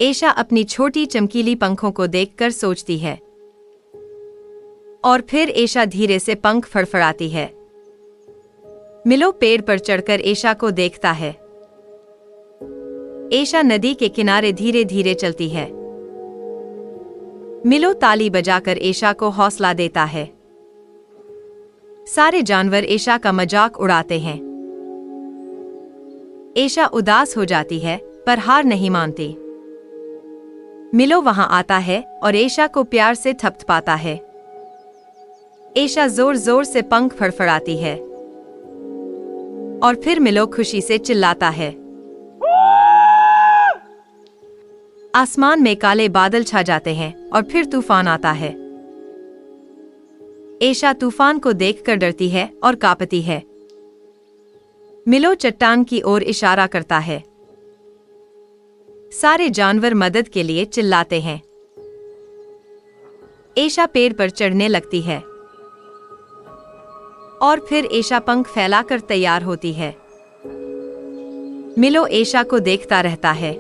एशा अपनी छोटी चमकीली पंखों को देखकर सोचती है और फिर एशा धीरे से पंख फड़फड़ाती है। मिलो पेड़ पर चढ़कर एशा को देखता है। एशा नदी के किनारे धीरे धीरे चलती है। मिलो ताली बजाकर एशा को हौसला देता है। सारे जानवर एशा का मजाक उड़ाते हैं। एशा उदास हो जाती है पर हार नहीं मानती। मिलो वहां आता है और एशा को प्यार से थपथपाता है। एशा जोर जोर से पंख फड़फड़ाती है और फिर मिलो खुशी से चिल्लाता है। आसमान में काले बादल छा जाते हैं और फिर तूफान आता है। एशा तूफान को देखकर डरती है और कांपती है। मिलो चट्टान की ओर इशारा करता है। सारे जानवर मदद के लिए चिल्लाते हैं। एशा पेड़ पर चढ़ने लगती है और फिर एशा पंख फैलाकर तैयार होती है। मिलो एशा को देखता रहता है।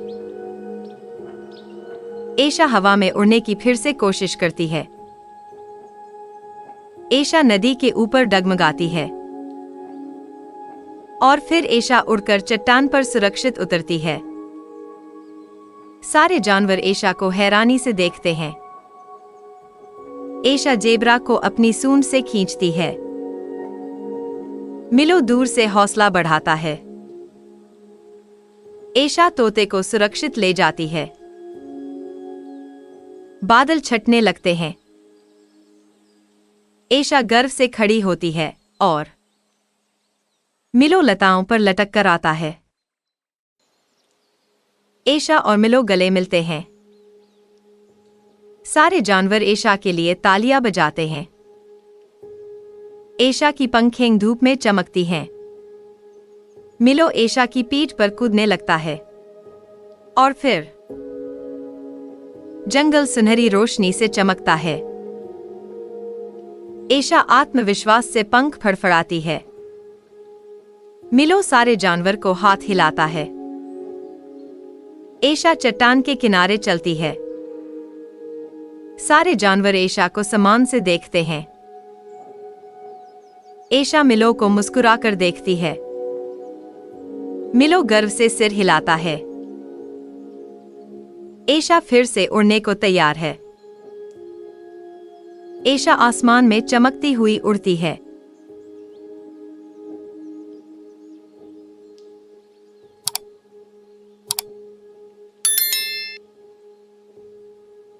एशा हवा में उड़ने की फिर से कोशिश करती है। एशा नदी के ऊपर डगमगाती है और फिर एशा उड़कर चट्टान पर सुरक्षित उतरती है। सारे जानवर एशा को हैरानी से देखते हैं। एशा जेब्रा को अपनी सूंड से खींचती है। मिलो दूर से हौसला बढ़ाता है। एशा तोते को सुरक्षित ले जाती है। बादल छटने लगते हैं। एशा गर्व से खड़ी होती है और मिलो लताओं पर लटक कर आता है। एशा और मिलो गले मिलते हैं। सारे जानवर एशा के लिए तालियां बजाते हैं। एशा की पंखें धूप में चमकती हैं। मिलो एशा की पीठ पर कूदने लगता है और फिर जंगल सुनहरी रोशनी से चमकता है। एशा आत्मविश्वास से पंख फड़फड़ाती है। मिलो सारे जानवर को हाथ हिलाता है। एशा चट्टान के किनारे चलती है। सारे जानवर एशा को सम्मान से देखते हैं। एशा मिलो को मुस्कुराकर देखती है। मिलो गर्व से सिर हिलाता है। एशा फिर से उड़ने को तैयार है। एशा आसमान में चमकती हुई उड़ती है।